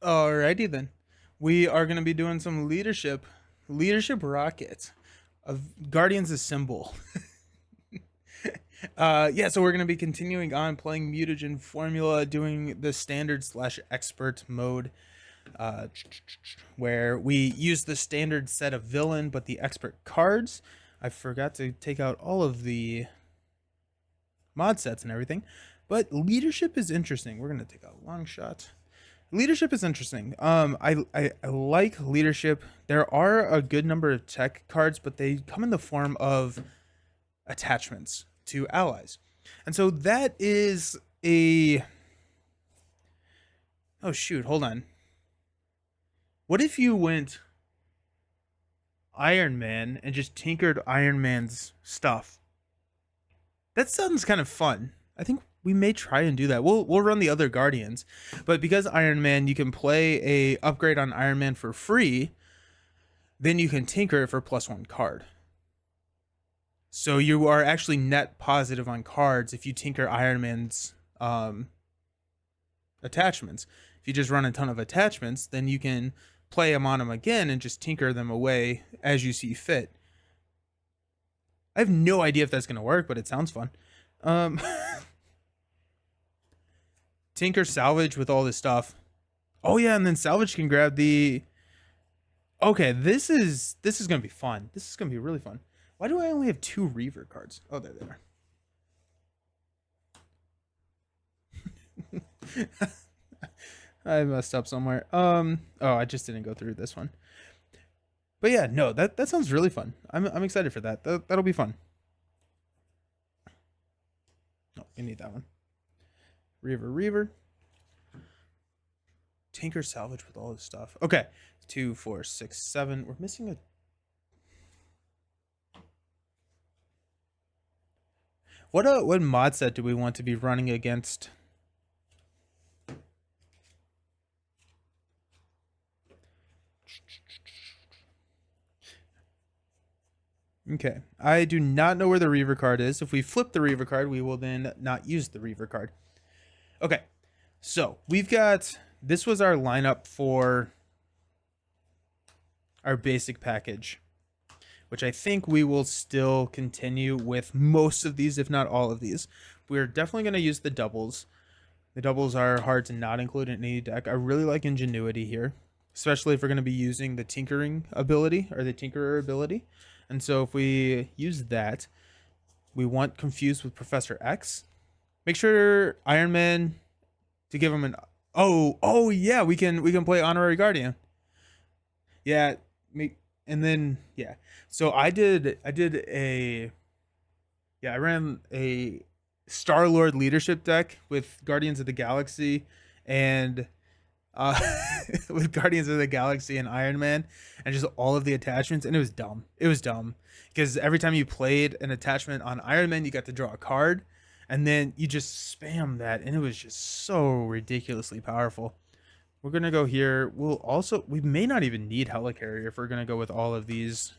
Alrighty then. We are going to be doing some leadership rockets of Guardians of Symbol. Yeah, so we're going to be continuing on playing Mutagen Formula, doing the standard slash expert mode, uh, where we use the standard set of villain, but the expert cards. I forgot to take out all of the mod sets and everything, but leadership is interesting. We're going to take a long shot. Leadership is interesting. I like leadership. There are a good number of tech cards, but they come in the form of attachments to allies, and so that is a. Oh shoot! Hold on. What if you went Iron Man and just tinkered Iron Man's stuff? That sounds kind of fun. I think we may try and do that. We'll run the other Guardians, but because Iron Man, you can play a upgrade on Iron Man for free. Then you can tinker it for +1 card. So you are actually net positive on cards if you tinker Iron Man's attachments. If you just run a ton of attachments, then you can play them on them again and just tinker them away as you see fit. I have no idea if that's going to work, but it sounds fun. Um, tinker salvage with all this stuff. Oh yeah, and then salvage can grab the. Okay, this is gonna be fun. This is gonna be really fun. Why do I only have 2 Reaver cards? Oh, there they are. I messed up somewhere. Oh, I just didn't go through this one. But yeah, no, that sounds really fun. I'm excited for that. That'll be fun. No, we need that one. Reaver. Tinker salvage with all this stuff. Okay, 2, 4, 6, 7. We're missing a. What mod set do we want to be running against? Okay, I do not know where the Reaver card is. If we flip the Reaver card, we will then not use the Reaver card. Okay, so we've got, this was our lineup for our basic package, which I think we will still continue with most of these, if not all of these. We're definitely going to use the doubles. The doubles are hard to not include in any deck. I really like Ingenuity here, especially if we're going to be using the Tinkering ability or the Tinkerer ability. And so if we use that, we want Confused with Professor X. Make sure Iron Man to give him an. Oh yeah, we can play Honorary Guardian. Yeah, and then yeah. So I ran a Star-Lord leadership deck with Guardians of the Galaxy and uh, with Guardians of the Galaxy and Iron Man and just all of the attachments, and it was dumb. It was dumb because every time you played an attachment on Iron Man, you got to draw a card, and then you just spam that, and it was just so ridiculously powerful. We're gonna go here. We may not even need Helicarrier if we're gonna go with all of these.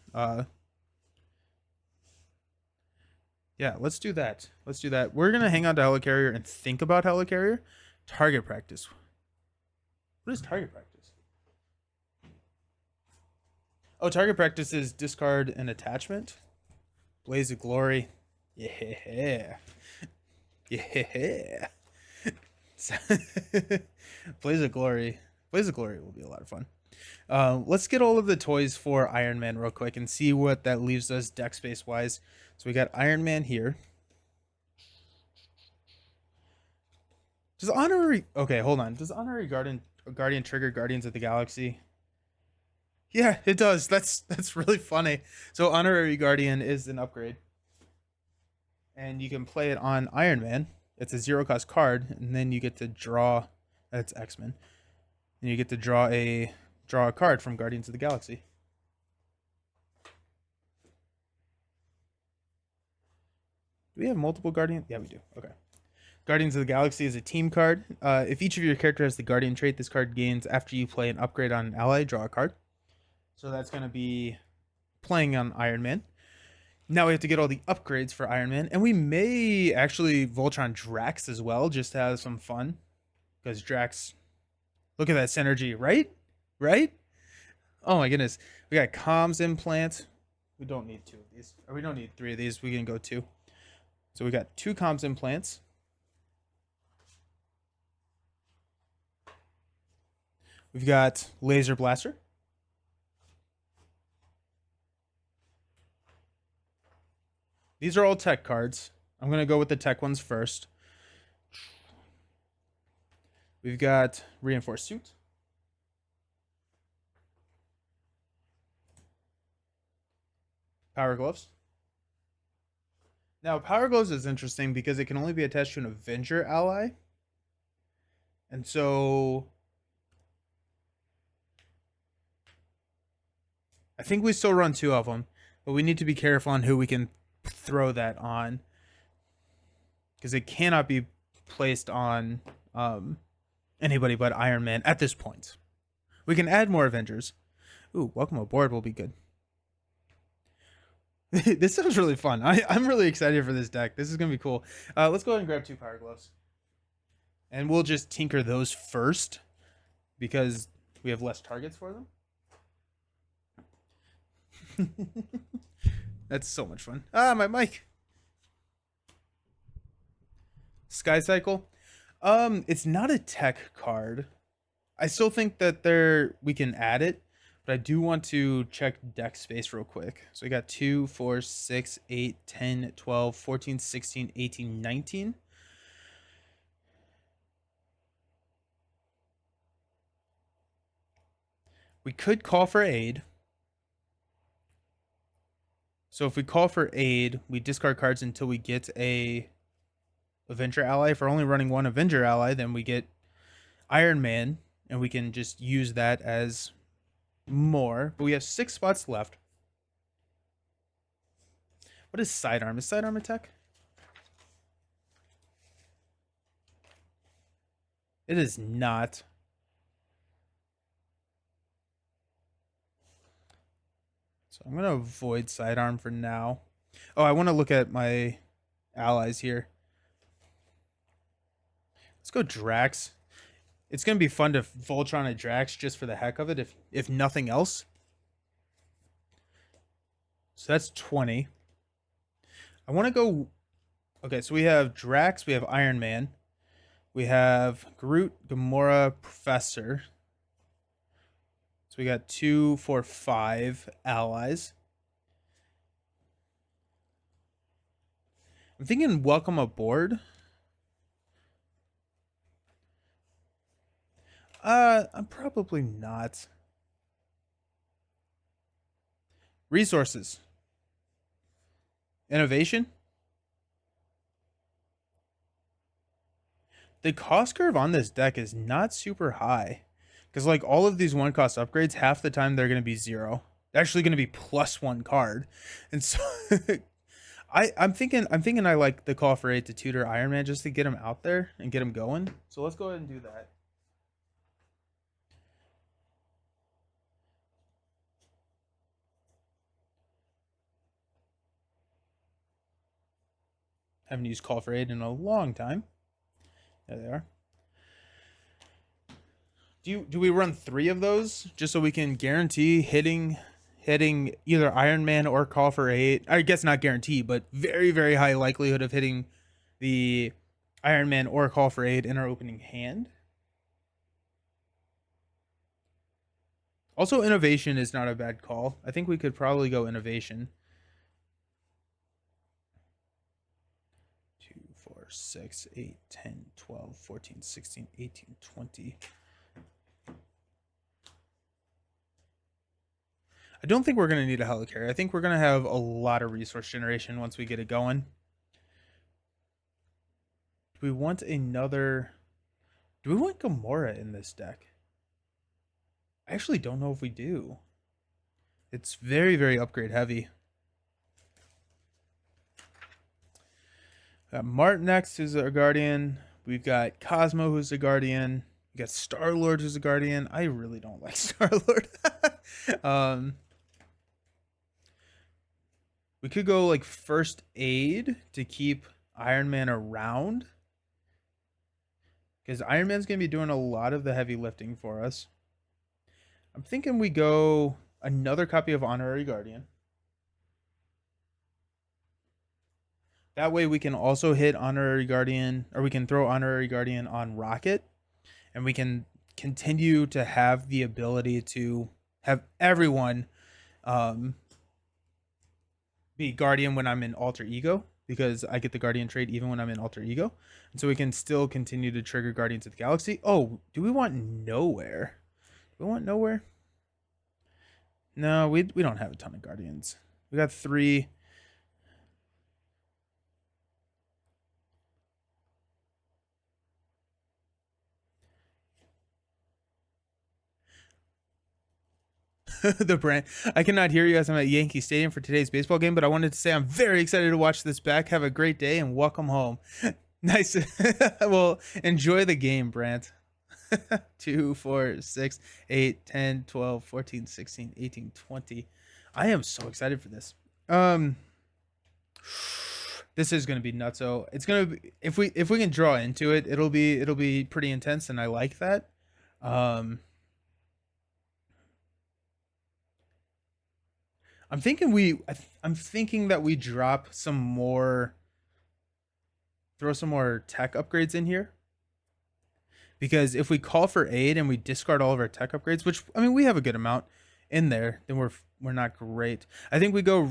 Yeah, let's do that. Let's do that. We're gonna hang on to Helicarrier and think about Helicarrier. Target practice. What is target practice? Oh, target practice is discard an attachment. Blaze of Glory. Yeah. Yeah. Blaze of Glory. Blaze of Glory will be a lot of fun. Let's get all of the toys for Iron Man real quick and see what that leaves us deck space wise. So we got Iron Man here. Does honorary? Okay, hold on. Does honorary Guardian trigger Guardians of the Galaxy? Yeah, it does. That's really funny. So honorary Guardian is an upgrade, and you can play it on Iron Man. It's a 0-cost card, and then you get to draw. That's X-Men, and you get to draw a card from Guardians of the Galaxy. Do we have multiple Guardians? Yeah, we do. Okay. Guardians of the Galaxy is a team card. If each of your character has the Guardian trait, this card gains after you play an upgrade on an ally, draw a card. So that's going to be playing on Iron Man. Now we have to get all the upgrades for Iron Man, and we may actually Voltron Drax as well, just to have some fun, because Drax Look at that synergy, right? Right? Oh my goodness. We got comms implant. We don't need two of these. Or we don't need three of these. We can go two. So we got two comms implants. We've got laser blaster. These are all tech cards. I'm going to go with the tech ones first. We've got reinforced suit. Power gloves. Now, power gloves is interesting because it can only be attached to an Avenger ally. And so I think we still run two of them, but we need to be careful on who we can throw that on, because it cannot be placed on anybody but Iron Man at this point. We can add more Avengers. Ooh, welcome aboard will be good. This sounds really fun. I'm really excited for this deck. This is going to be cool. Let's go ahead and grab two power gloves. And we'll just tinker those first because we have less targets for them. That's so much fun. Ah, my mic. Sky Cycle. It's not a tech card. I still think that we can add it, but I do want to check deck space real quick. So we got 2, 4, 6, 8, 10, 12, 14, 16, 18, 19. We could call for aid. So if we call for aid, we discard cards until we get a Avenger ally. If we're only running one Avenger ally, then we get Iron Man, and we can just use that as more. But we have 6 spots left. What is sidearm? Is sidearm a tech? It is not. So I'm going to avoid sidearm for now. Oh, I want to look at my allies here. Let's go Drax. It's going to be fun to Voltron a Drax just for the heck of it, if nothing else. So that's 20. I want to go... Okay, so we have Drax, we have Iron Man. We have Groot, Gamora, Professor. So we got 2, 4, 5 allies. I'm thinking welcome aboard. I'm probably not. Resources. Innovation. The cost curve on this deck is not super high. Because like all of these one cost upgrades, half the time they're going to be 0. They're actually going to be +1 card. And so I'm thinking I like the call for 8 to tutor Iron Man just to get him out there and get him going. So let's go ahead and do that. Haven't used Call for Aid in a long time. There they are. Do we run 3 of those just so we can guarantee hitting either Iron Man or Call for Aid? I guess not guarantee, but very, very high likelihood of hitting the Iron Man or Call for Aid in our opening hand. Also, Innovation is not a bad call. I think we could probably go Innovation. 2, 4, 6, 8, 10, 12, 14, 16, 18, 20. I don't think we're going to need a helicarrier. I think we're going to have a lot of resource generation once we get it going. Do we want another... Do we want Gamora in this deck? I actually don't know if we do. It's very, very upgrade heavy. Got Mart next, who's our guardian. We've got Cosmo, who's a guardian. We got Star-Lord, who's a guardian. I really don't like Star-Lord. We could go like first aid to keep Iron Man around. because Iron Man's going to be doing a lot of the heavy lifting for us. I'm thinking we go another copy of Honorary Guardian. That way we can also hit Honorary Guardian, or we can throw Honorary Guardian on Rocket, and we can continue to have the ability to have everyone be Guardian when I'm in Alter Ego, because I get the Guardian trait even when I'm in Alter Ego. And so we can still continue to trigger Guardians of the Galaxy. Oh, do we want Nowhere? Do we want Nowhere? No, we don't have a ton of Guardians. We got 3. The brand. I cannot hear you as I'm at Yankee Stadium for today's baseball game, but I wanted to say I'm very excited to watch this back. Have a great day and welcome home. Nice. Well, enjoy the game, Brant. 2, 4, 6, 8, 10, 12, 14, 16, 18, 20. I am so excited for this. This is going to be nutso. It's going to be, if we can draw into it, it'll be pretty intense, and I like that. I'm thinking I'm thinking that we drop some more, throw some more tech upgrades in here. Because if we call for aid and we discard all of our tech upgrades, which I mean we have a good amount in there, then we're not great. I think we go.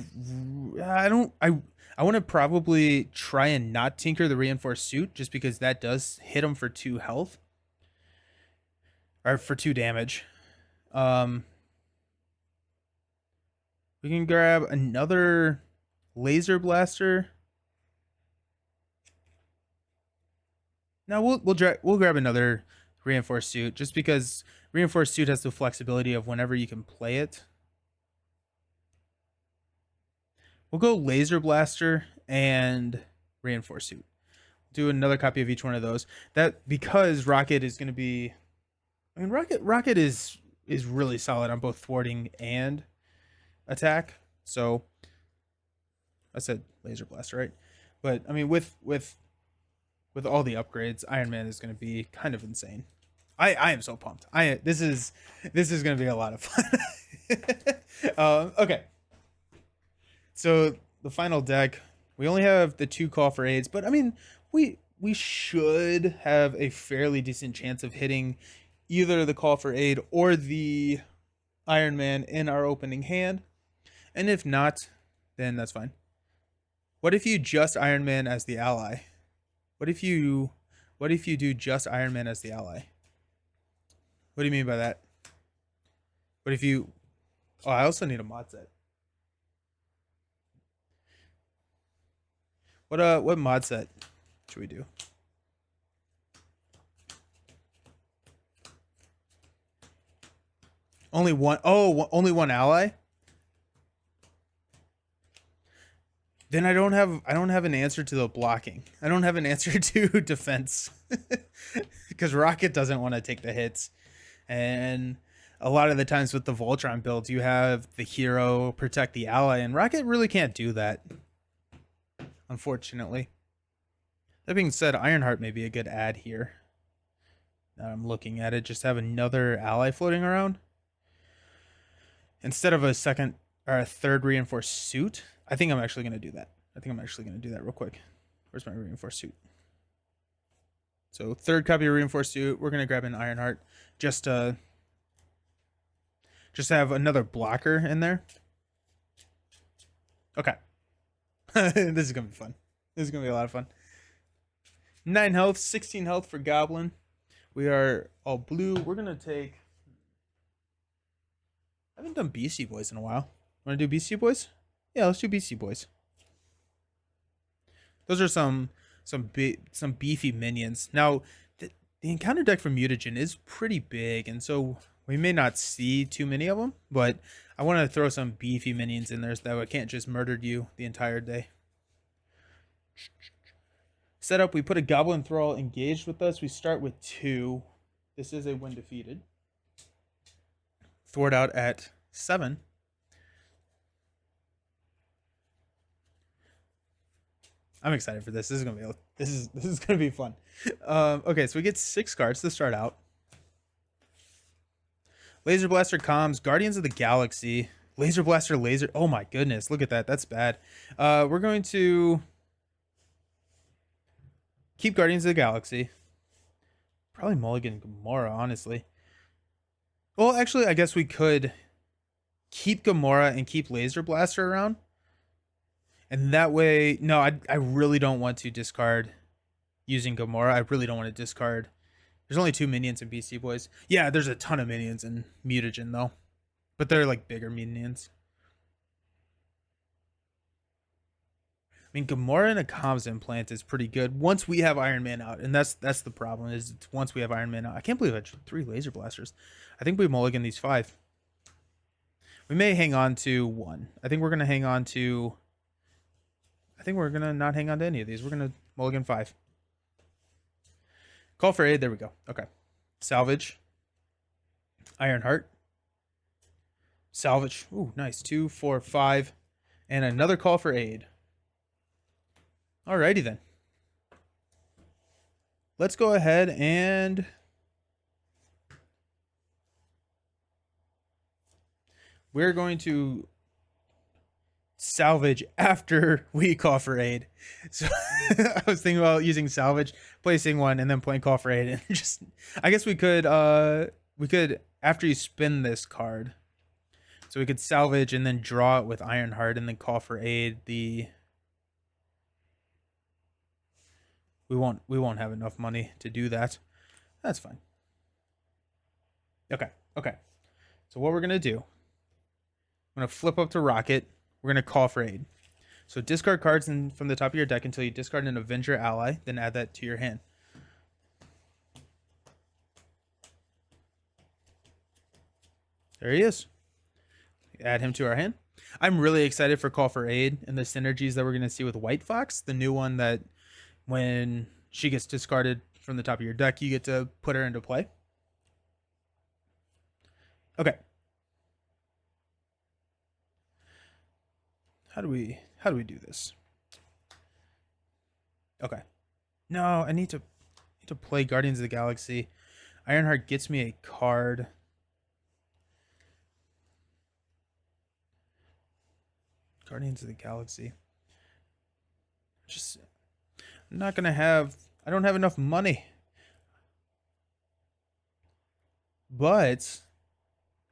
I want to probably try and not tinker the reinforced suit, just because that does hit him for 2 health or for 2 damage. We can grab another laser blaster. Now we'll grab another reinforced suit, just because reinforced suit has the flexibility of whenever you can play it. We'll go laser blaster and reinforced suit. Do another copy of each one of those. That because Rocket is going to be, I mean Rocket is really solid on both thwarting and attack. So I said laser blaster, right? But I mean with all the upgrades, Iron Man is going to be kind of insane. I am so pumped. This is going to be a lot of fun. Okay. So the final deck, we only have the 2 call for aids, but I mean, we should have a fairly decent chance of hitting either the call for aid or the Iron Man in our opening hand. And if not, then that's fine. What if you just Iron Man as the ally? What if you do just Iron Man as the ally? What do you mean by that? What if you... Oh, I also need a mod set. What mod set should we do? Only one. Oh, only one ally? Then I don't have an answer to the blocking. I don't have an answer to defense. Because Rocket doesn't want to take the hits. And a lot of the times with the Voltron builds, you have the hero protect the ally, and Rocket really can't do that, unfortunately. That being said, Ironheart may be a good add here. Now I'm looking at it, just have another ally floating around. Instead of a second or a third reinforced suit, I think I'm actually going to do that. Real quick. Where's my reinforced suit? So 3rd copy of reinforced suit. We're going to grab an Ironheart just to have another blocker in there. Okay. This is going to be fun. This is going to be a lot of fun. 9 health, 16 health for Goblin. We are all blue. We're going to take... I haven't done Beastie Boys in a while. Want to do Beastie Boys? Yeah, let's do Beastie Boys. Those are some beefy minions. Now, the encounter deck for Mutagen is pretty big, and so we may not see too many of them, but I want to throw some beefy minions in there so that I can't just murder you the entire day. Setup, we put a Goblin Thrall engaged with us. We start with 2. This is a when defeated. Thwart out at 7. I'm excited for this. This is gonna be This is gonna be fun. Okay, so we get 6 cards to start out. Laser Blaster comms, Guardians of the Galaxy, Laser Blaster laser. Oh my goodness, look at that. That's bad. We're going to keep Guardians of the Galaxy. Probably mulligan Gamora, honestly. Well, actually, I guess we could keep Gamora and keep Laser Blaster around. And that way, no, I really don't want to discard using Gamora. I really don't want to discard. There's only 2 minions in BC Boys. Yeah, there's a ton of minions in Mutagen, though. But they're like bigger minions. I mean, Gamora and a comms implant is pretty good once we have Iron Man out. And that's the problem, is once we have Iron Man out. I can't believe I had 3 Laser Blasters. I think we mulligan these 5. We may hang on to 1. I think we're going to hang on to... I think we're going to not hang on to any of these. We're going to mulligan 5. Call for aid. There we go. Okay. Salvage. Ironheart. Salvage. Ooh, nice. 2, 4, 5. And another call for aid. Alrighty then. Let's go ahead and... we're going to salvage after we call for aid. So I was thinking about using salvage, placing 1, and then playing call for aid. And just, I guess we could after you spin this card, so we could salvage and then draw it with Ironheart and then call for aid. We won't have enough money to do that. That's fine. Okay. So what we're gonna do, I'm gonna flip up to Rocket. We're going to call for aid. So discard cards from the top of your deck until you discard an Avenger ally, then add that to your hand. There he is. Add him to our hand. I'm really excited for Call for Aid and the synergies that we're going to see with White Fox, the new one that when she gets discarded from the top of your deck, you get to put her into play. Okay. How do we do this? Okay. No, I need to play Guardians of the Galaxy. Ironheart gets me a card. Guardians of the Galaxy. Just, I'm not gonna have. I don't have enough money. But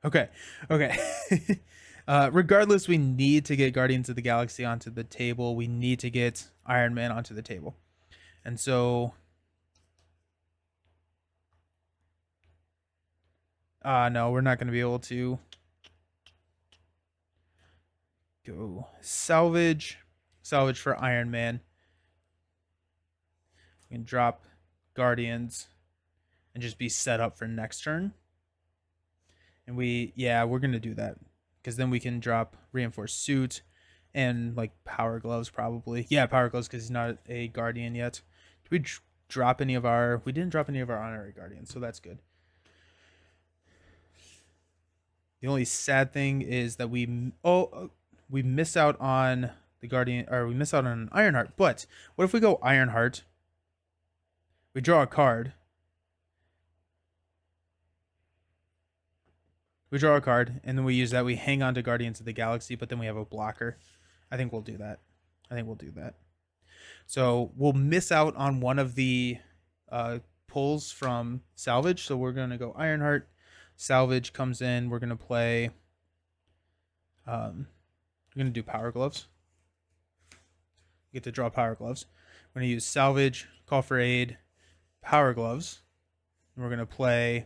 okay. Regardless, we need to get Guardians of the Galaxy onto the table. We need to get Iron Man onto the table. And so... no, we're not going to be able to go salvage for Iron Man. We can drop Guardians and just be set up for next turn. And we're going to do that. Because then we can drop Reinforced Suit and like Power Gloves probably. Yeah, Power Gloves because he's not a Guardian yet. Did we drop any of our... we didn't drop any of our honorary Guardians, so that's good. The only sad thing is that we miss out on the Guardian, or we miss out on Ironheart. But what if we go Ironheart? We draw a card. We draw a card, and then we use that. We hang on to Guardians of the Galaxy, but then we have a blocker. I think we'll do that. So we'll miss out on one of the pulls from Salvage. So we're going to go Ironheart. Salvage comes in. We're going to play... we're going to do Power Gloves. We get to draw Power Gloves. We're going to use Salvage, Call for Aid, Power Gloves. And we're going to play...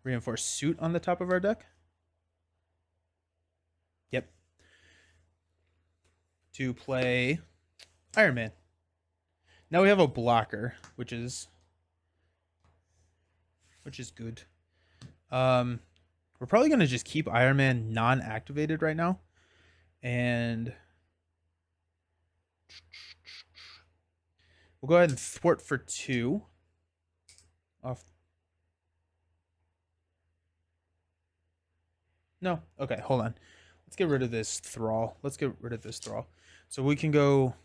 Reinforced Suit on the top of our deck. Yep. To play Iron Man. Now we have a blocker, which is good. We're probably going to just keep Iron Man non-activated right now. And we'll go ahead and thwart for 2 off. No. Okay, hold on. Let's get rid of this Thrall. So we can go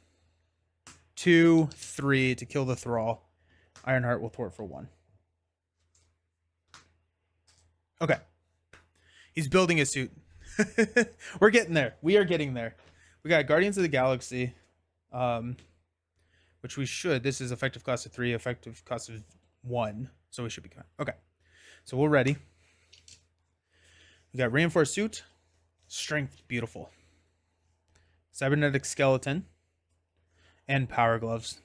2, 3 to kill the Thrall. Ironheart will thwart for 1. Okay. He's building a suit. We're getting there. We are getting there. We got Guardians of the Galaxy, which we should. This is effective cost of 3, effective cost of 1. So we should be fine. Okay. So we're ready. We got Reinforced Suit, Strength, beautiful. Cybernetic Skeleton, and Power Gloves.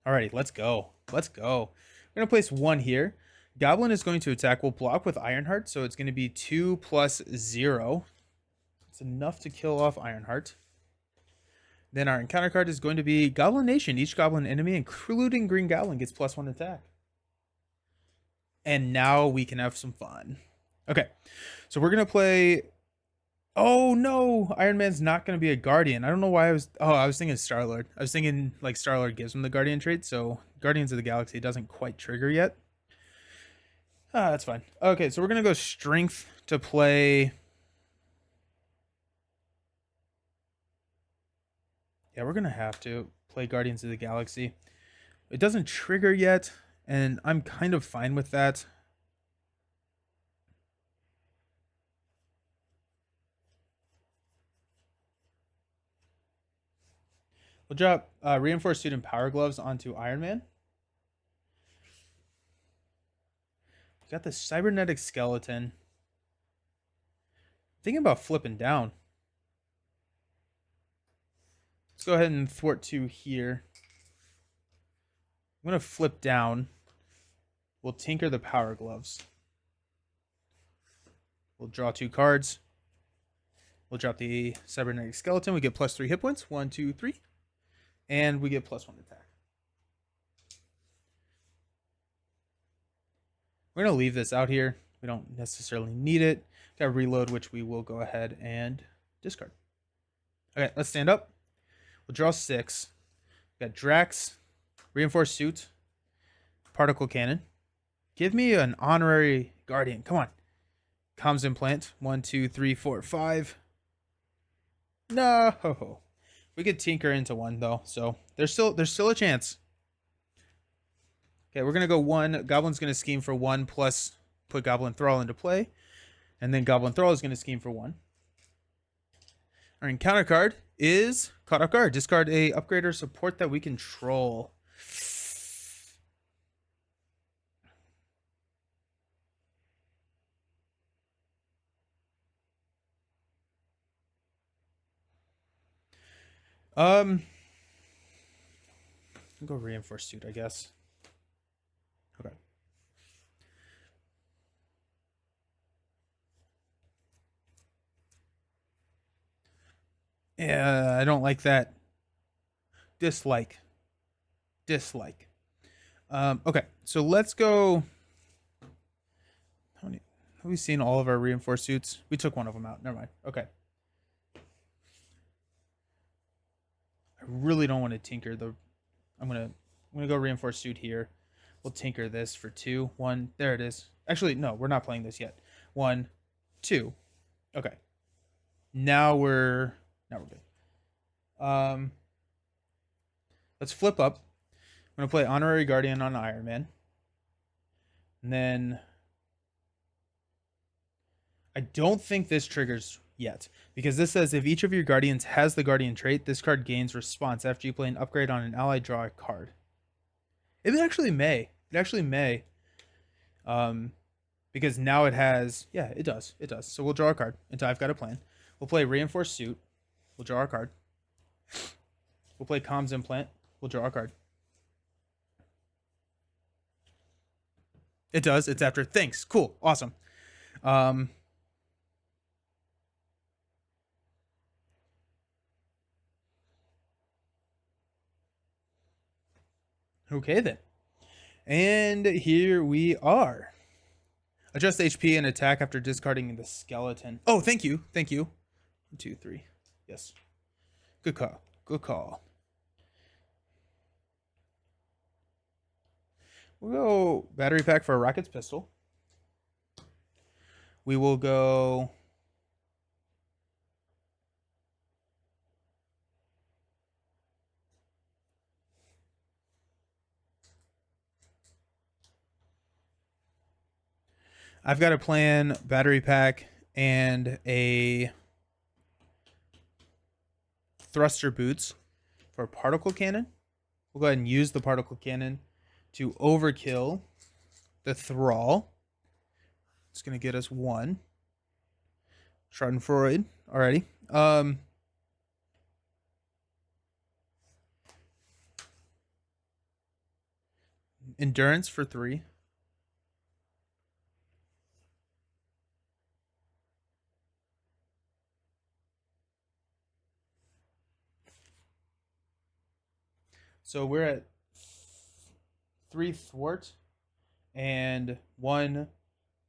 Alrighty, let's go. Let's go. We're going to place 1 here. Goblin is going to attack. We'll block with Ironheart, so it's going to be 2 plus 0. It's enough to kill off Ironheart. Then our encounter card is going to be Goblin Nation. Each Goblin enemy, including Green Goblin, gets +1 attack. And now we can have some fun. Okay, so we're going to play... Oh, no! Iron Man's not going to be a Guardian. I don't know why I was... Oh, I was thinking Star-Lord. I was thinking, like, Star-Lord gives him the Guardian trait, so Guardians of the Galaxy doesn't quite trigger yet. Ah, that's fine. Okay, so we're going to go Strength to play... Yeah, we're going to have to play Guardians of the Galaxy. It doesn't trigger yet, and I'm kind of fine with that. We'll drop Reinforced Suit and Power Gloves onto Iron Man. We got the Cybernetic Skeleton. Thinking about flipping down. Let's go ahead and thwart 2 here. I'm going to flip down. We'll tinker the Power Gloves. We'll draw 2 cards. We'll drop the Cybernetic Skeleton. We get +3 hit points. 1, 2, 3. And we get +1 attack. We're going to leave this out here. We don't necessarily need it. Got reload, which we will go ahead and discard. Okay, let's stand up. We'll draw 6. We got Drax, Reinforced Suit, Particle Cannon. Give me an honorary Guardian. Come on. Comms Implant. 1, 2, 3, 4, 5. No. We could tinker into 1 though, so there's still a chance. Okay, we're gonna go 1. Goblin's gonna scheme for 1 plus put Goblin Thrall into play, and then Goblin Thrall is gonna scheme for 1. Our encounter card is Caught Off Guard. Discard a upgrade or support that we control. I'll go Reinforced Suit, I guess. Okay. Yeah, I don't like that. Dislike. Okay, so let's go. How many have we seen all of our Reinforced Suits? We took one of them out. Never mind. Okay. I really don't want to tinker the... I'm gonna go Reinforced Suit here. We'll tinker this for 2. 1. There it is. Actually, no, we're not playing this yet. 1, 2. Okay. Now we're good. Let's flip up. I'm gonna play Honorary Guardian on Iron Man. And then I don't think this triggers yet, because this says if each of your Guardians has the Guardian trait, this card gains response after you play an upgrade on an ally, draw a card. It actually may. Because now it has... Yeah, it does. So we'll draw a card until I've got a plan. We'll play Reinforced Suit. We'll draw our card. We'll play Comms Implant. We'll draw our card. It does. It's after. Thanks. Cool. Awesome. Okay, then. And here we are. Adjust HP and attack after discarding the skeleton. Oh, thank you. 1, 2, 3. Yes. Good call. We'll go battery pack for a Rocket's pistol. We will go... I've got a plan, battery pack, and a thruster boots for particle cannon. We'll go ahead and use the particle cannon to overkill the thrall. It's going to get us 1. Schadenfreude already. Endurance for 3. So we're at 3 thwart and 1,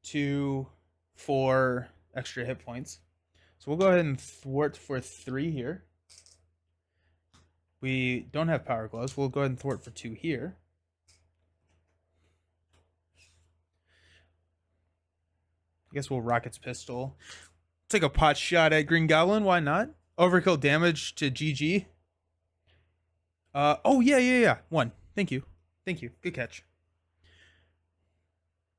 2, 4 extra hit points. So we'll go ahead and thwart for 3 here. We don't have power gloves. We'll go ahead and thwart for 2 here. I guess we'll Rocket's Pistol. Take a pot shot at Green Goblin. Why not? Overkill damage to GG. Oh, yeah. 1. Thank you. Good catch.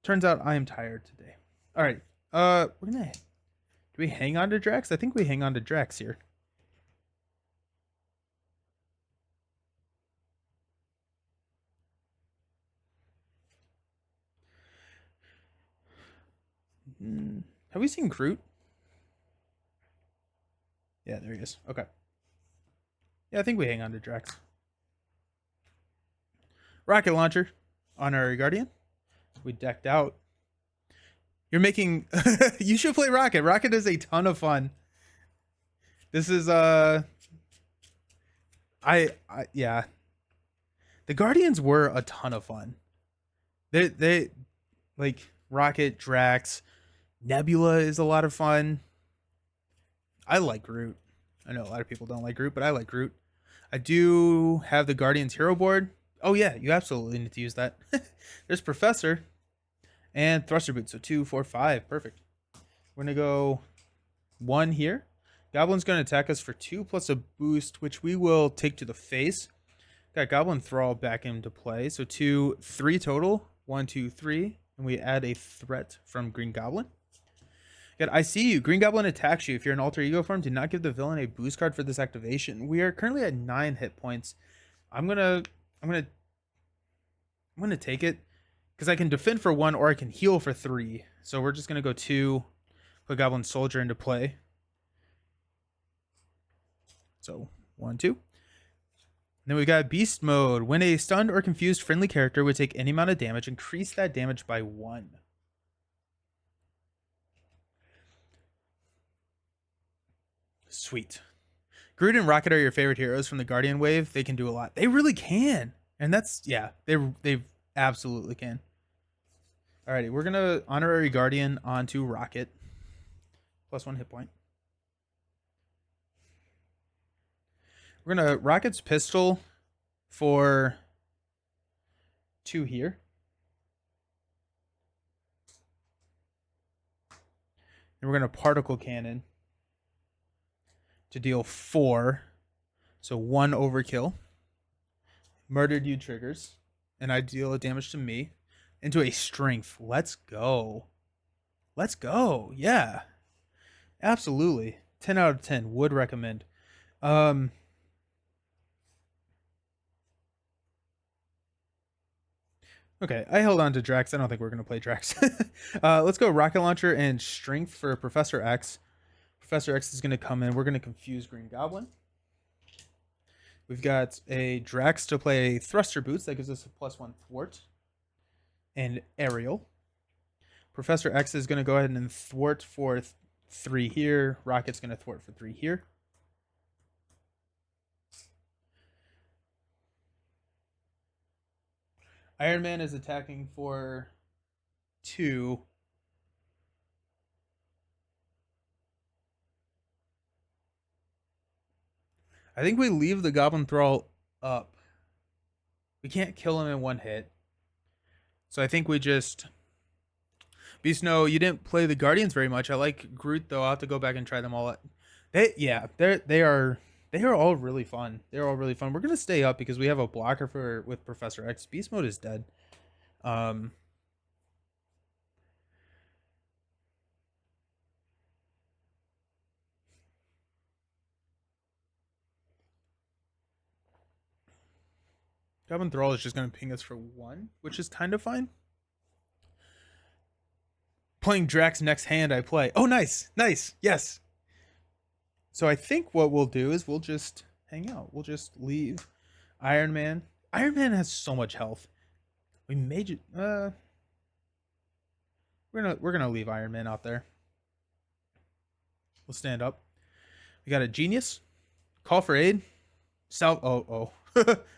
Turns out I am tired today. All right. We're gonna. Do we hang on to Drax? I think we hang on to Drax here. Have we seen Groot? Yeah, there he is. Okay. Yeah, I think we hang on to Drax. Rocket launcher on our Guardian. We decked out. You're making... You should play Rocket. Rocket is a ton of fun. This is... Yeah. The Guardians were a ton of fun. They like Rocket, Drax, Nebula is a lot of fun. I like Groot. I know a lot of people don't like Groot, but I like Groot. I do have the Guardians hero board. Oh yeah, you absolutely need to use that. There's Professor and Thruster Boot. So 2, 4, 5. Perfect. We're going to go 1 here. Goblin's going to attack us for 2 plus a boost, which we will take to the face. Got Goblin Thrall back into play. So 2, 3 total. 1, 2, 3. And we add a threat from Green Goblin. Got I see you. Green Goblin attacks you. If you're in alter ego form, do not give the villain a boost card for this activation. We are currently at 9 hit points. I'm gonna take it because I can defend for 1 or I can heal for 3. So we're just gonna go 2, put Goblin Soldier into play. So 1, 2. Then we got Beast Mode. When a stunned or confused friendly character would take any amount of damage, increase that damage by 1. Sweet. Groot and Rocket are your favorite heroes from the Guardian wave. They can do a lot. They really can. And that's, yeah, they absolutely can. Alrighty, we're going to Honorary Guardian onto Rocket. +1 hit point. We're going to Rocket's Pistol for 2 here. And we're going to Particle Cannon to deal 4. So 1 overkill. Murdered you triggers. And I deal a damage to me. Into a strength. Let's go. Let's go. Yeah. Absolutely. 10 out of 10. Would recommend. Okay, I held on to Drax. I don't think we're going to play Drax. Let's go Rocket Launcher and Strength for Professor X. Professor X is going to come in. We're going to confuse Green Goblin. We've got a Drax to play Thruster Boots. That gives us a +1 thwart. And Aerial. Professor X is going to go ahead and thwart for 3 here. Rocket's going to thwart for 3 here. Iron Man is attacking for 2. I think we leave the Goblin Thrall up. We can't kill him in 1 hit. So I think we just... Beast, no, you didn't play the Guardians very much. I like Groot, though. I'll have to go back and try them all. They are all really fun. They're all really fun. We're gonna stay up because we have a blocker with Professor X. Beast mode is dead. Goblin Thrall is just going to ping us for 1, which is kind of fine. Playing Drax next hand I play. Oh, nice. Nice. Yes. So I think what we'll do is we'll just hang out. We'll just leave Iron Man. Iron Man has so much health. We may just, we're gonna leave Iron Man out there. We'll stand up. We got a Genius. Call for aid. Oh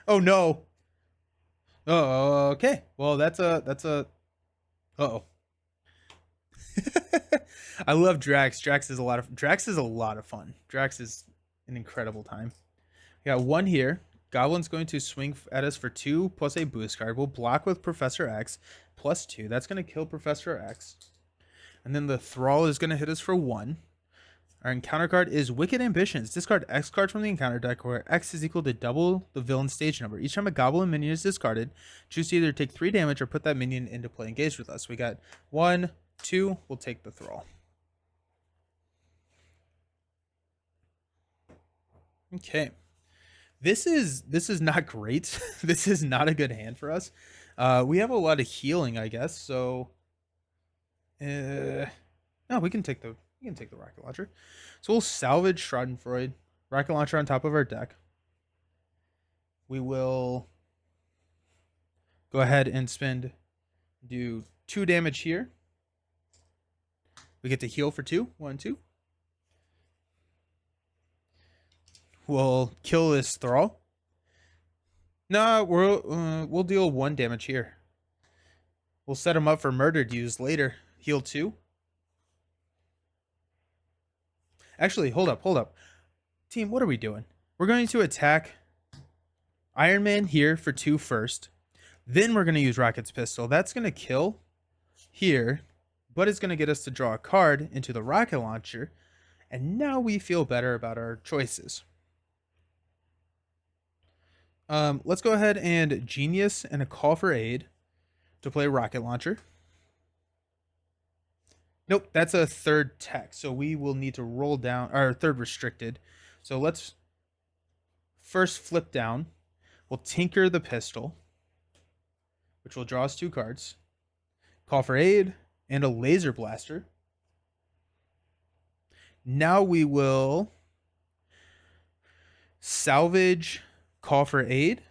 oh no. Oh, okay. Well, that's a. Uh-oh. I love Drax. Drax is a lot of fun. Drax is an incredible time. We got 1 here. Goblin's going to swing at us for 2 plus a boost card. We'll block with Professor X plus 2. That's going to kill Professor X. And then the Thrall is going to hit us for 1. Our encounter card is Wicked Ambitions. Discard X card from the encounter deck where X is equal to double the villain stage number. Each time a goblin minion is discarded, choose to either take 3 damage or put that minion into play engaged with us. We got 1, 2. We'll take the Thrall. Okay. This is not great. This is not a good hand for us. We have a lot of healing, I guess. So, no, we can take the rocket launcher. So we'll salvage Schadenfreude, rocket launcher on top of our deck. We will go ahead and do 2 damage here. We get to heal for 2. 1, 2. We'll kill this Thrall. No, we'll deal 1 damage here. We'll set him up for murder to use later. Heal 2. Actually, hold up. Team, what are we doing? We're going to attack Iron Man here for 2 first. Then we're going to use Rocket's Pistol. That's going to kill here, but it's going to get us to draw a card into the rocket launcher. And now we feel better about our choices. Let's go ahead and Genius and a Call for Aid to play Rocket Launcher. Nope, that's a 3rd tech, so we will need to roll down our 3rd restricted. So let's first flip down. We'll Tinker the Pistol, which will draw us 2 cards. Call for Aid and a Laser Blaster. Now we will salvage Call for Aid.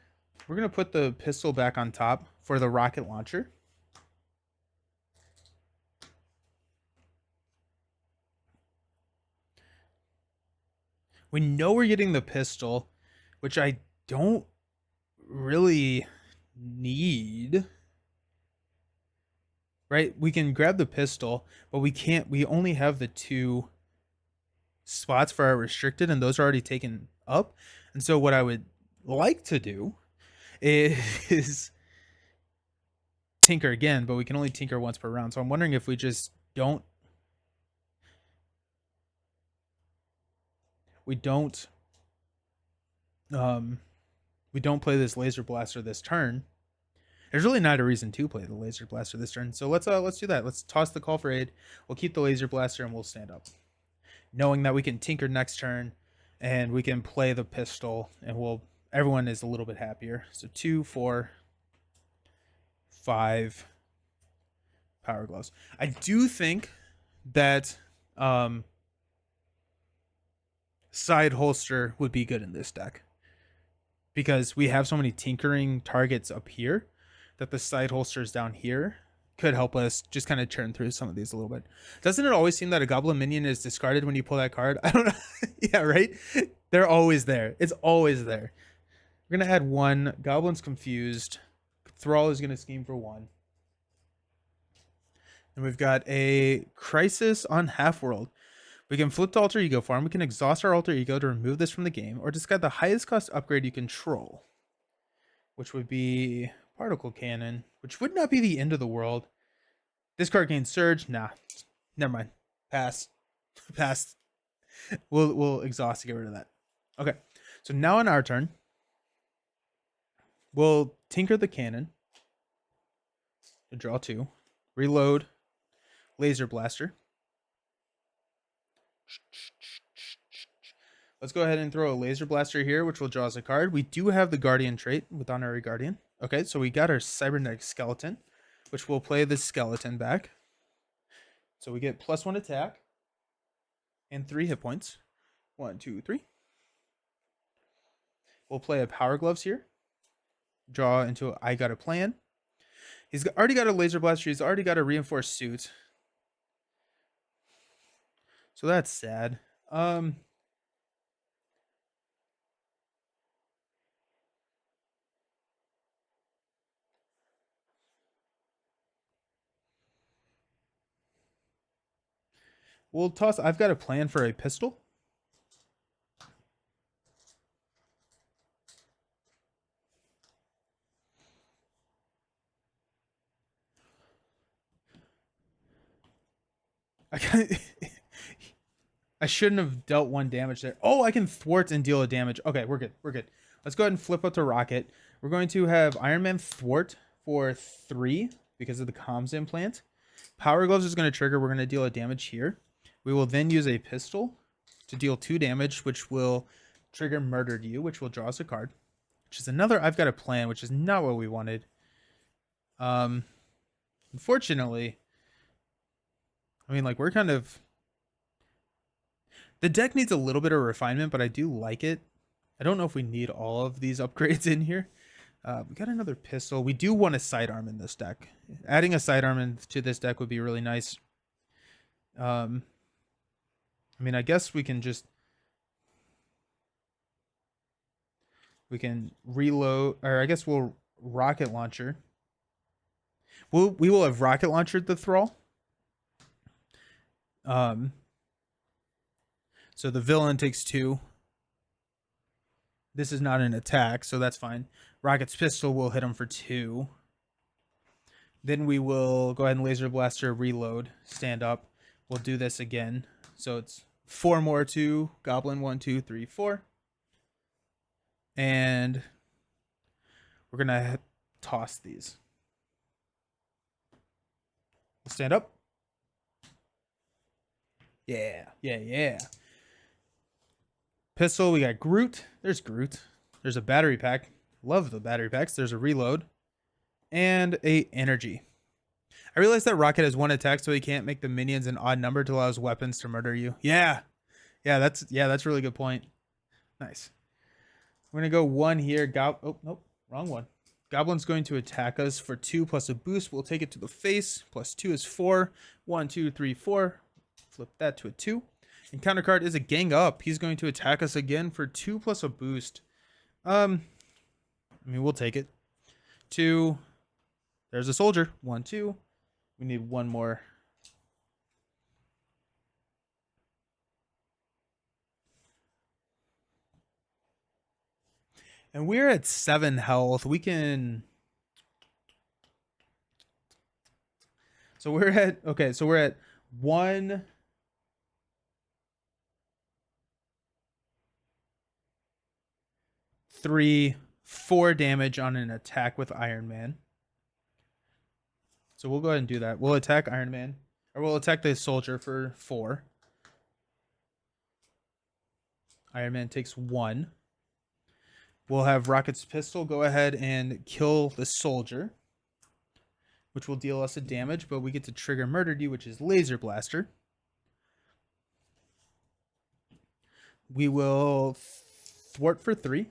We're going to put the pistol back on top for the rocket launcher. We know we're getting the pistol, which I don't really need. Right? We can grab the pistol, but we only have the 2 spots for our restricted, and those are already taken up. And so what I would like to do is tinker again, but we can only tinker once per round. So I'm wondering if we just don't play this Laser Blaster this turn. There's really not a reason to play the Laser Blaster this turn. So let's do that. Let's toss the Call for Aid. We'll keep the Laser Blaster and we'll stand up, knowing that we can tinker next turn and we can play the pistol, and everyone is a little bit happier. So 2, 4, 5 Power Gloves. I do think that Side Holster would be good in this deck, because we have so many tinkering targets up here that the Side Holsters down here could help us just kind of churn through some of these a little bit. Doesn't it always seem that a Goblin minion is discarded when you pull that card? I don't know. Yeah, right? They're always there. It's always there. We're going to add 1. Goblin's confused. Thrall is going to scheme for 1. And we've got a Crisis on Half-World. We can flip to Alter Ego farm. We can exhaust our Alter Ego to remove this from the game, or discard the highest cost upgrade you control, which would be Particle Cannon, which would not be the end of the world. This card gains Surge. Nah, never mind. Pass. Pass. We'll exhaust to get rid of that. Okay, so now on our turn, we'll Tinker the Cannon to draw 2. Reload. Laser Blaster. Let's go ahead and throw a laser blaster here, which will draw us a card. We do have the Guardian trait with Honorary Guardian. Okay, so we got our Cybernetic Skeleton, which will play the skeleton back. So we get +1 attack and 3 hit points. 1, 2, 3. We'll play a Power Gloves here. Draw into a I Got a Plan. He's already got a laser blaster. He's already got a reinforced suit. So that's sad. We'll toss. I've got a plan for a pistol. I shouldn't have dealt 1 damage there. Oh, I can thwart and deal a damage. Okay, we're good. We're good. Let's go ahead and flip up to Rocket. We're going to have Iron Man thwart for 3 because of the comms implant. Power Gloves is going to trigger. We're going to deal a damage here. We will then use a pistol to deal 2 damage, which will trigger Murdered You, which will draw us a card. Which is another I've got a plan, which is not what we wanted. Unfortunately, I mean, like, we're kind of... The deck needs a little bit of refinement, but I do like it. I don't know if we need all of these upgrades in here. We got another pistol. We do want a sidearm in this deck. Adding a sidearm into this deck would be really nice. I mean, I guess we can just... We can reload, or I guess we'll rocket launcher. We will have rocket launchered the Thrall. So the villain takes 2. This is not an attack, so that's fine. Rocket's pistol will hit him for 2. Then we will go ahead and laser blaster, reload, stand up. We'll do this again. So it's 4 more to Goblin. 1, 2, 3, 4. And we're gonna toss these. We'll stand up. Yeah. Pistol, we got Groot. There's Groot. There's a battery pack. Love the battery packs. There's a reload. And a energy. I realized that Rocket has 1 attack, so he can't make the minions an odd number to allow his weapons to murder you. Yeah, that's a really good point. Nice. We're gonna go 1 here. Oh, nope, wrong one. Goblin's going to attack us for 2 plus a boost. We'll take it to the face. +2 is 4. 1, 2, 3, 4. Flip that to a 2. And counter card is a gang up. He's going to attack us again for 2 plus a boost. I mean, we'll take it. 2. There's a soldier. 1, 2. We need 1 more. And we're at 7 health. We can... So we're at... Okay, so we're at 1... 3, 4 damage on an attack with Iron Man. So we'll go ahead and do that. We'll attack Iron Man. Or we'll attack the soldier for 4. Iron Man takes 1. We'll have Rocket's pistol go ahead and kill the soldier, which will deal us a damage, but we get to trigger Murdered You, which is Laser Blaster. We will thwart for 3.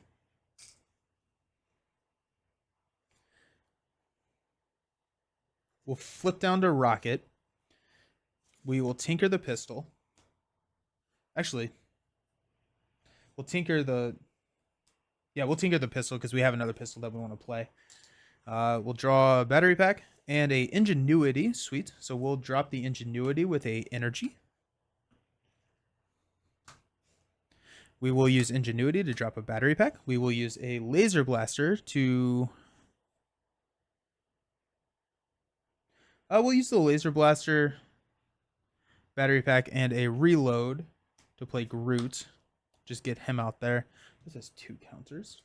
We'll flip down to Rocket. We will tinker the pistol. Actually, we'll tinker the... Yeah, we'll tinker the pistol because we have another pistol that we want to play. We'll draw a battery pack and a Ingenuity. Sweet. So we'll drop the Ingenuity with a energy. We will use Ingenuity to drop a battery pack. We will use a Laser Blaster to... we'll use the Laser Blaster, battery pack, and a reload to play Groot. Just get him out there. This has 2 counters.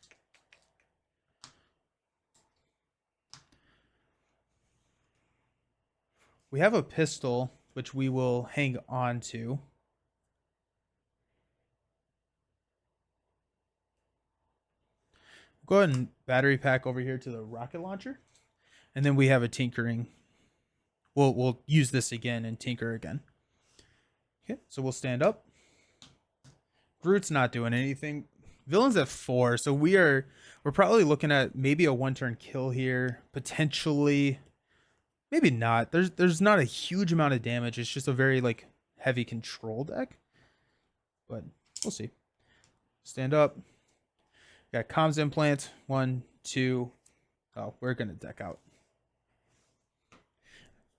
We have a pistol, which we will hang on to. Go ahead and battery pack over here to the rocket launcher. And then we have a tinkering. We'll use this again and tinker again. Okay, so we'll stand up. Groot's not doing anything. Villain's at 4, so we're probably looking at maybe a 1-turn kill here, potentially. Maybe not. There's not a huge amount of damage. It's just a very like heavy control deck. But we'll see. Stand up. Got comms implant. 1, 2. Oh, we're gonna deck out.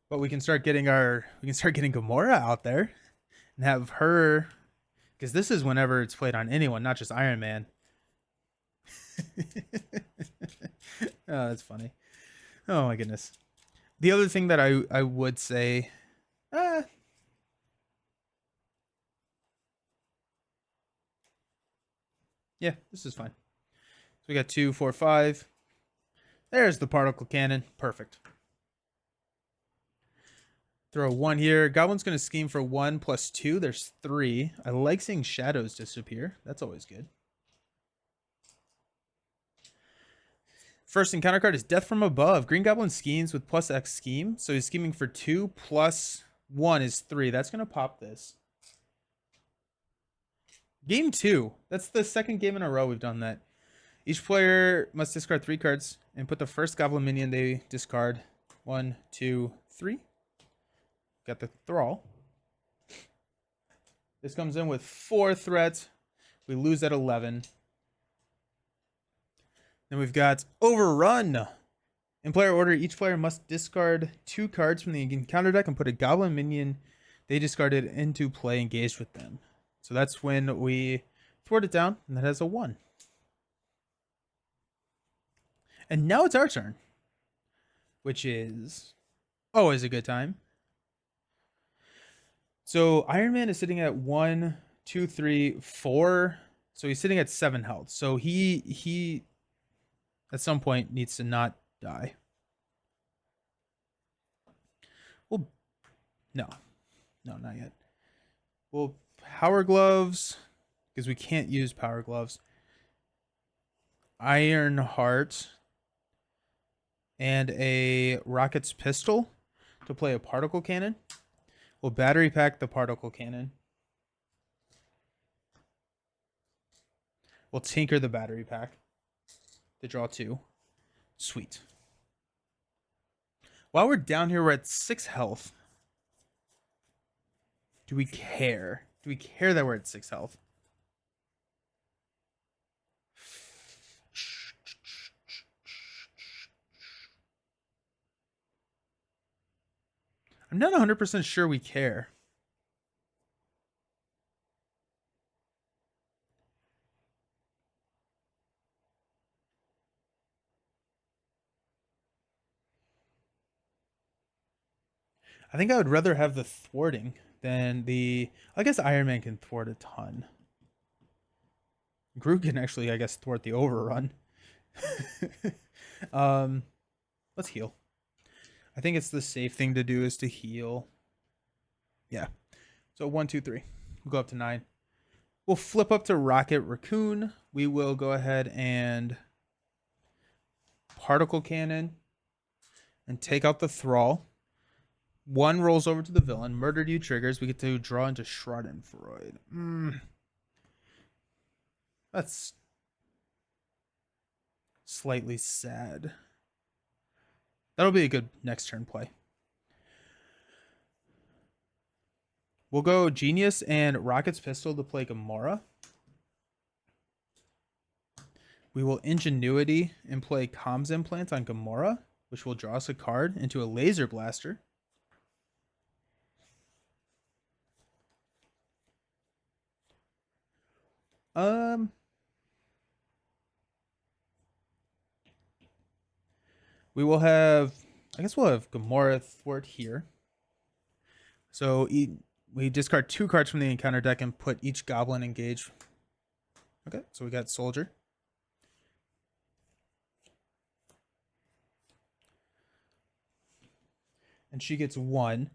But we can start getting Gamora out there and have her, because this is whenever it's played on anyone, not just Iron Man. Oh, that's funny. Oh my goodness. The other thing that I would say, yeah, this is fine. So we got 2, 4, 5. There's the particle cannon. Perfect. Throw 1 here. Goblin's going to scheme for 1 plus 2. There's 3. I like seeing shadows disappear. That's always good. First encounter card is Death from Above. Green Goblin schemes with plus X scheme. So he's scheming for 2 plus 1 is 3. That's going to pop this. Game 2. That's the second game in a row we've done that. Each player must discard 3 cards and put the first Goblin minion they discard. 1, 2, 3. Got the Thrall. This comes in with 4 threats. We lose at 11. Then we've got Overrun. In player order, each player must discard 2 cards from the encounter deck and put a Goblin minion they discarded into play engaged with them. So that's when we thwart it down, and that has a 1. And now it's our turn, which is always a good time. So Iron Man is sitting at 1, 2, 3, 4. So he's sitting at 7 health. So he at some point needs to not die. Well, no, not yet. Well, Power Gloves, because we can't use Power Gloves. Iron Heart and a Rocket's Pistol to play a Particle Cannon. We'll battery pack the Particle Cannon. We'll tinker the battery pack to draw 2. Sweet. While we're down here, we're at 6 health. Do we care? Do we care that we're at 6 health? I'm not 100% sure we care. I think I would rather have the thwarting than the... I guess Iron Man can thwart a ton. Groot can actually, I guess, thwart the overrun. Let's heal. I think it's the safe thing to do is to heal. Yeah. So 1, 2, 3. We'll go up to 9. We'll flip up to Rocket Racoon. We will go ahead and Particle Cannon and take out the Thrall. 1 rolls over to the villain. Murdered you triggers. We get to draw into Schadenfreude. That's slightly sad. That'll be a good next turn play. We'll go Genius and Rocket's Pistol to play Gamora. We will Ingenuity and play Comms Implant on Gamora, which will draw us a card into a Laser Blaster. We will have, I guess we'll have Gamora thwart here. So we discard 2 cards from the encounter deck and put each goblin engage. Okay, so we got Soldier. And she gets 1.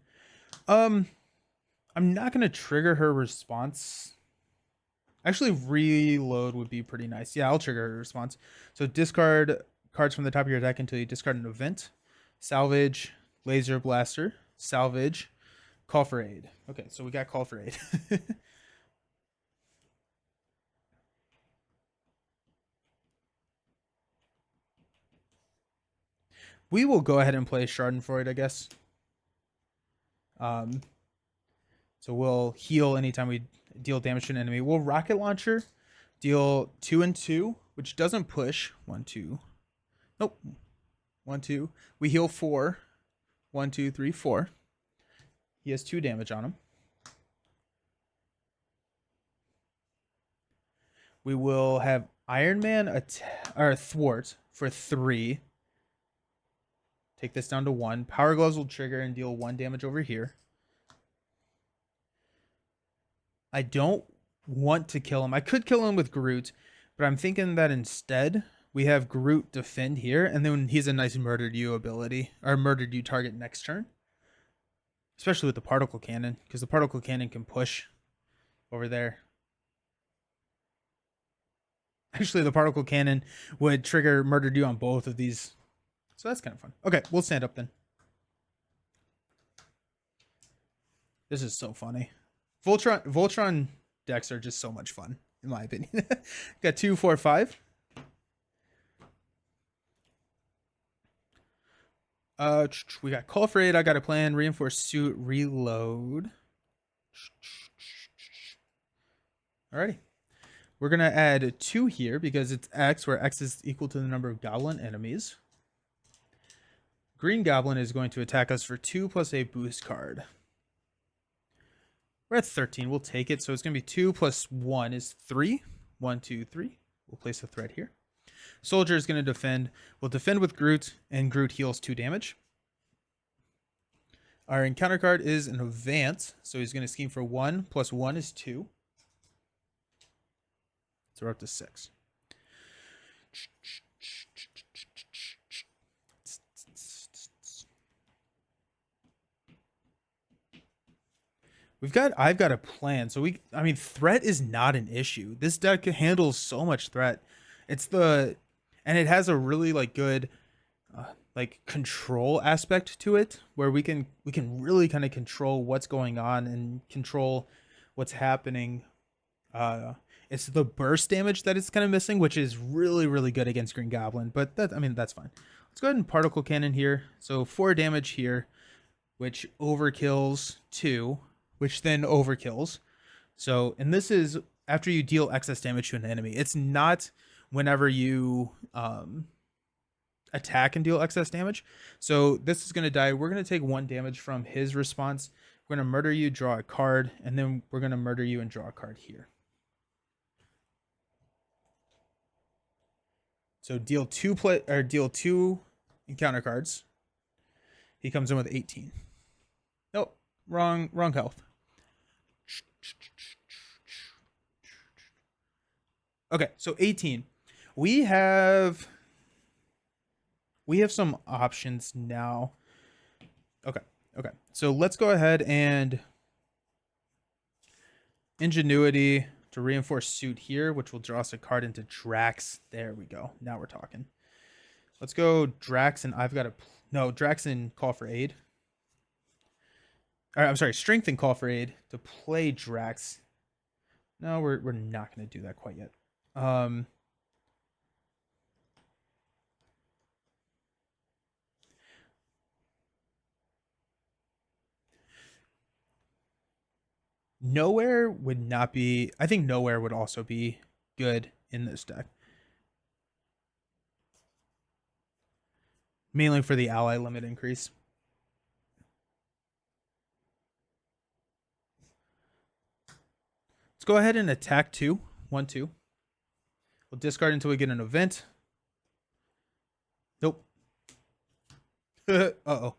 I'm not going to trigger her response. Actually, reload would be pretty nice. Yeah, I'll trigger a response. So discard cards from the top of your deck until you discard an event. Salvage, laser blaster, salvage, call for aid. Okay, so we got call for aid. We will go ahead and play Schadenfreude, I guess. Um, so we'll heal anytime we deal damage to an enemy. We'll rocket launcher, deal 2 and 2, which doesn't push. 1, 2. Nope. 1, 2. We heal 4. 1, 2, 3, 4. He has 2 damage on him. We will have Iron Man or thwart for 3. Take this down to 1. Power Gloves will trigger and deal 1 damage over here. I don't want to kill him. I could kill him with Groot, but I'm thinking that instead we have Groot defend here, and then he's a nice murdered you ability, or murdered you target next turn. Especially with the particle cannon, because the particle cannon can push over there. Actually, the particle cannon would trigger murdered you on both of these. So that's kind of fun. Okay, we'll stand up then. This is so funny. Voltron decks are just so much fun, in my opinion. Got 2, 4, 5. We got Call for Aid. I got a plan. Reinforce suit. Reload. Alrighty. We're gonna add 2 here because it's X, where X is equal to the number of goblin enemies. Green Goblin is going to attack us for 2 plus a boost card. We're at 13. We'll take it. So it's going to be 2 plus 1 is 3. 1, 2, 3. We'll place a threat here. Soldier is going to defend. We'll defend with Groot, and Groot heals 2 damage. Our encounter card is an advance, so he's going to scheme for 1 plus 1 is 2. So we're up to 6. I've got a plan. So threat is not an issue. This deck handles so much threat. And it has a really good control aspect to it, where we can really kind of control what's going on and control what's happening. It's the burst damage that it's kind of missing, which is really, really good against Green Goblin. But that's fine. Let's go ahead and particle cannon here. So 4 damage here, which overkills 2. Which then overkills. So, and this is after you deal excess damage to an enemy. It's not whenever you attack and deal excess damage. So this is going to die. We're going to take 1 damage from his response. We're going to murder you, draw a card, and then we're going to murder you and draw a card here. So deal 2 encounter cards. He comes in with 18. Nope, wrong health. Okay, so 18. We have some options now. Okay. So let's go ahead and Ingenuity to reinforce suit here, which will draw us a card into Drax. There we go. Now we're talking. Let's go Drax, and Drax and Call for Aid. I'm sorry, Strength and Call for Aid to play Drax. No, we're not going to do that quite yet. Nowhere would not be. I think Nowhere would also be good in this deck. Mainly for the ally limit increase. Let's go ahead and attack 2. 1, 2. We'll discard until we get an event. Nope. Uh-oh.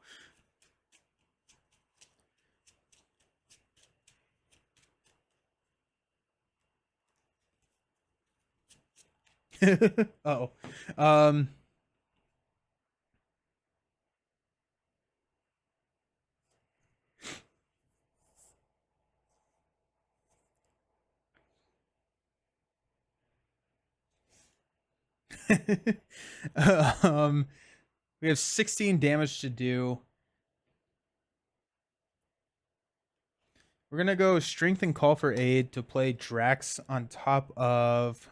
Uh-oh. um, we have 16 damage to do. We're gonna go Strength and Call for Aid to play Drax on top of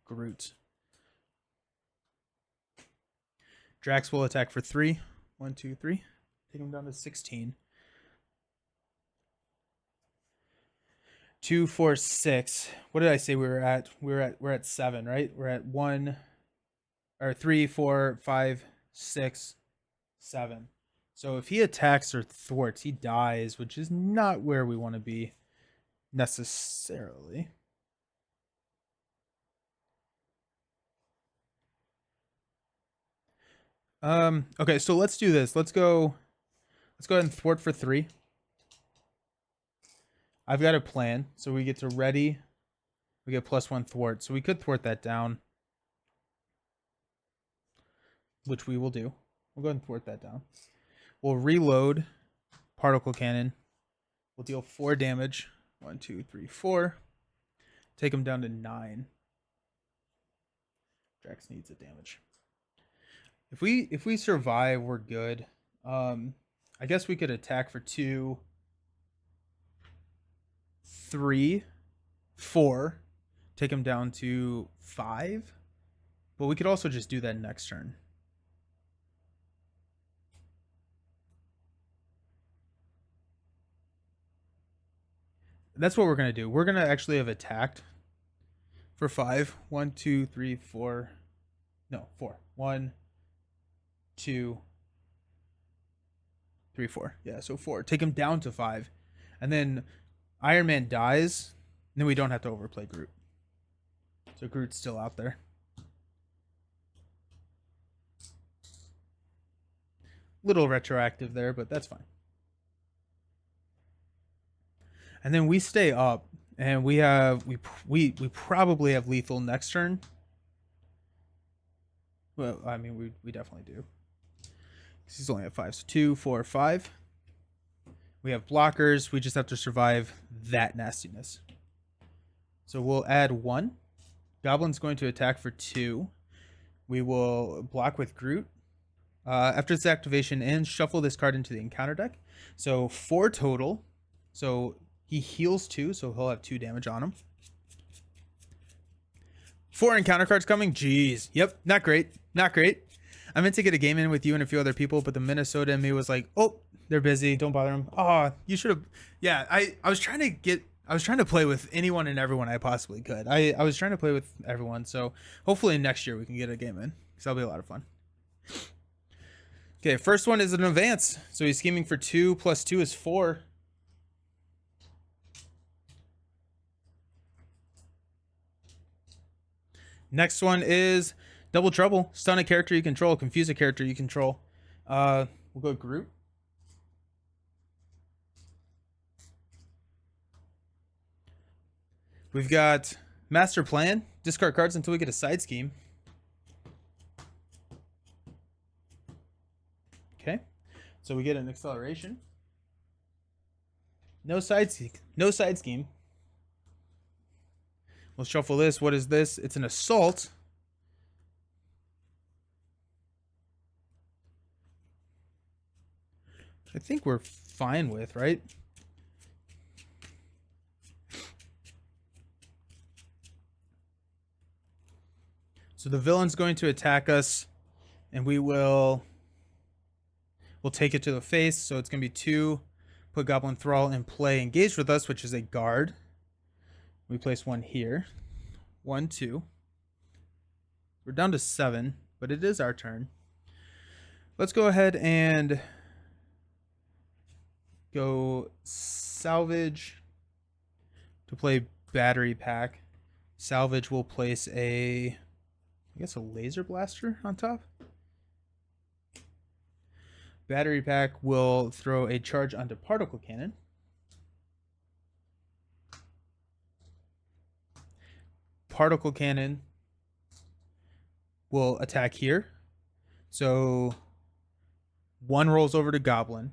Groot. Drax will attack for 3. 1, 2, 3. Take him down to 16. 2, 4, 6. What did I say we were at? We're at 7, right? We're at 1 or 3, 4, 5, 6, 7. So if he attacks or thwarts, he dies, which is not where we want to be necessarily. Okay, so let's do this. Let's go ahead and thwart for 3. I've got a plan. So we get to ready. We get +1 thwart. So we could thwart that down, which we will do. We'll go ahead and thwart that down. We'll reload particle cannon. We'll deal 4 damage. 1, 2, 3, 4. Take him down to 9. Drax needs a damage. If we survive, we're good. I guess we could attack for 2, 3, 4. Take him down to 5. But we could also just do that next turn. That's what we're going to do. We're going to actually have attacked for 5. 1, 2, 3, 4. No, 4. 1, 2, 3, 4. Yeah, so 4. Take him down to 5. And then Iron Man dies. And then we don't have to overplay Groot. So Groot's still out there. Little retroactive there, but that's fine. And then we stay up, and we probably have lethal next turn. Well, I mean, we definitely do. He's only at 5, so 2, 4, 5. We have blockers. We just have to survive that nastiness. So we'll add 1. Goblin's going to attack for 2. We will block with Groot. After its activation ends, shuffle this card into the encounter deck. So 4 total. So he heals 2, so he'll have 2 damage on him. 4 encounter cards coming. Jeez. Yep. Not great. Not great. I meant to get a game in with you and a few other people, but the Minnesota in me was like, oh, they're busy. Don't bother them. Oh, you should have. Yeah, I was trying to play with anyone and everyone I possibly could. I was trying to play with everyone. So hopefully next year we can get a game in, because that'll be a lot of fun. Okay, first one is an advance. So he's scheming for 2 + 2 is 4. Next one is Double Trouble. Stun a character you control, confuse a character you control. We'll go Groot. We've got Master Plan. Discard cards until we get a side scheme. Okay. So we get an acceleration. No side scheme. We'll shuffle this. What is this? It's an assault. I think we're fine with, right? So the villain's going to attack us, and we'll take it to the face. So it's going to be 2. Put Goblin Thrall in play, engaged with us, which is a guard. We place 1 here. 1, 2. We're down to 7, but it is our turn. Let's go ahead and go salvage to play battery pack. Salvage will place a laser blaster on top. Battery pack will throw a charge onto particle cannon. Particle cannon will attack here. So 1 rolls over to Goblin.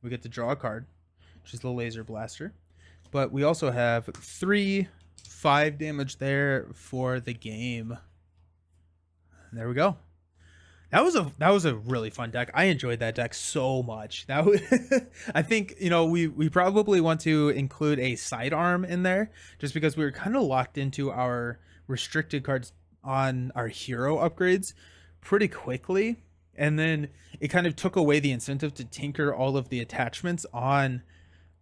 We get to draw a card, which is the laser blaster. But we also have 3, 5 damage there for the game. There we go. That was a really fun deck. I enjoyed that deck so much. That was, I think, you know, we probably want to include a sidearm in there just because we were kind of locked into our restricted cards on our hero upgrades pretty quickly, and then it kind of took away the incentive to tinker all of the attachments on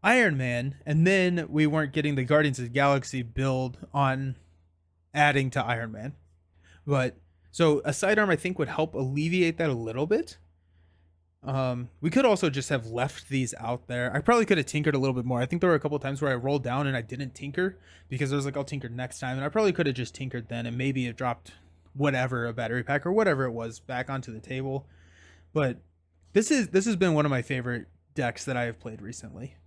Iron Man, and then we weren't getting the Guardians of the Galaxy build on adding to Iron Man. But so a sidearm I think would help alleviate that a little bit. We could also just have left these out there. I probably could have tinkered a little bit more. I think there were a couple of times where I rolled down and I didn't tinker because I was like, I'll tinker next time, and I probably could have just tinkered then and maybe it dropped whatever, a battery pack or whatever it was, back onto the table. But this has been one of my favorite decks that I have played recently.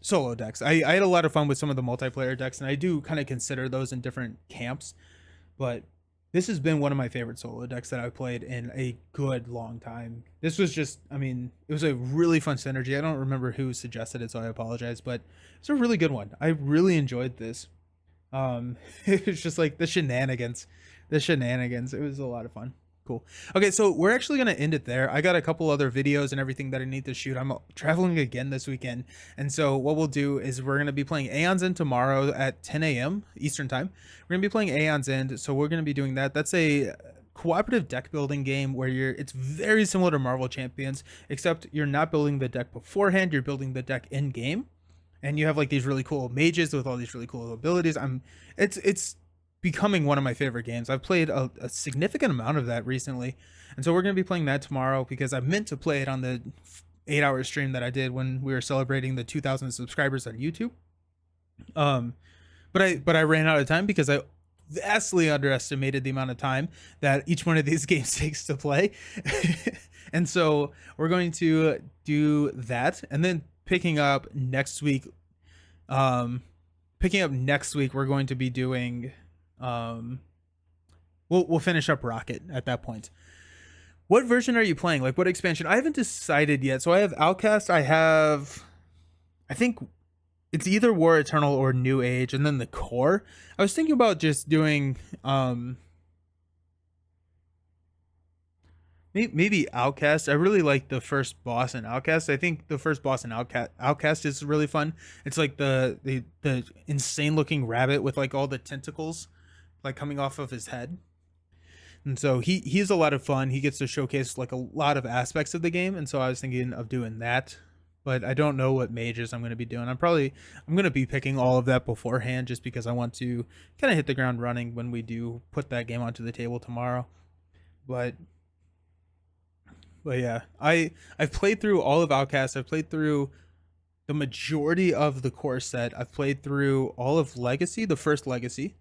Solo decks. I had a lot of fun with some of the multiplayer decks, and I do kind of consider those in different camps, but this has been one of my favorite solo decks that I've played in a good long time. This was just, I mean, it was a really fun synergy. I don't remember who suggested it, so I apologize, but it's a really good one. I really enjoyed this. It's just like the shenanigans. It was a lot of fun. Cool. Okay, so we're actually going to end it there. I got a couple other videos and everything that I need to shoot. I'm traveling again this weekend. And so what we'll do is we're going to be playing Aeon's End tomorrow at 10 a.m. Eastern time. We're going to be playing Aeon's End. So we're going to be doing that. That's a cooperative deck building game where it's very similar to Marvel Champions, except you're not building the deck beforehand. You're building the deck in game. And you have like these really cool mages with all these really cool abilities. It's becoming one of my favorite games. I've played a significant amount of that recently, and so we're going to be playing that tomorrow because I meant to play it on the 8-hour stream that I did when we were celebrating the 2,000 subscribers on YouTube. But I ran out of time because I vastly underestimated the amount of time that each one of these games takes to play. And so we're going to do that, and then picking up next week, we're going to be doing we'll finish up Rocket at that point. What version are you playing? Like, what expansion? I haven't decided yet. So I have Outcast. I think it's either War Eternal or New Age, and then the core. I was thinking about just doing maybe Outcast. I really like the first boss in Outcast. I think the first boss in Outcast is really fun. It's like the insane looking rabbit with like all the tentacles like coming off of his head. And so he's a lot of fun. He gets to showcase like a lot of aspects of the game. And so I was thinking of doing that, but I don't know what mages I'm going to be doing. I'm going to be picking all of that beforehand just because I want to kind of hit the ground running when we do put that game onto the table tomorrow. But yeah, I've played through all of Outcast. I've played through the majority of the core set. I've played through all of Legacy, the first Legacy.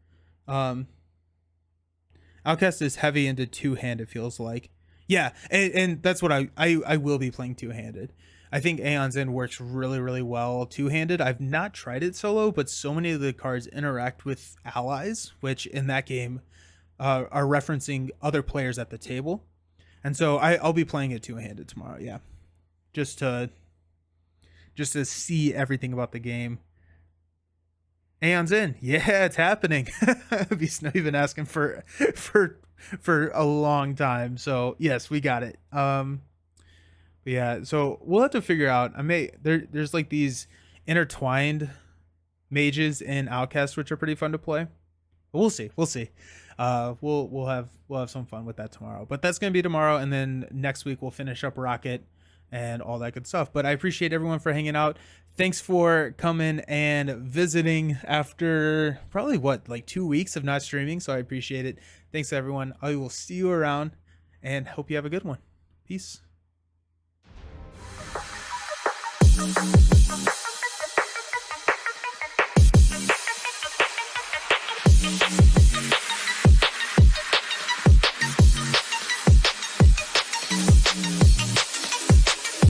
Outcast is heavy into two-hand, it feels like. Yeah, and that's what I will be playing two-handed. I think Aeon's End works really, really well two-handed. I've not tried it solo, but so many of the cards interact with allies, which in that game are referencing other players at the table. And so I'll be playing it two-handed tomorrow, yeah. Just to see everything about the game. Aeon's End, yeah, it's happening. I've been asking for a long time, so yes, we got it. Yeah, so we'll have to figure out. There's like these intertwined mages in Outcast, which are pretty fun to play. But we'll see. We'll have some fun with that tomorrow. But that's gonna be tomorrow, and then next week we'll finish up Rocket and all that good stuff. But I appreciate everyone for hanging out. Thanks for coming and visiting after probably like 2 weeks of not streaming. So I appreciate it. Thanks everyone. I will see you around and hope you have a good one. Peace.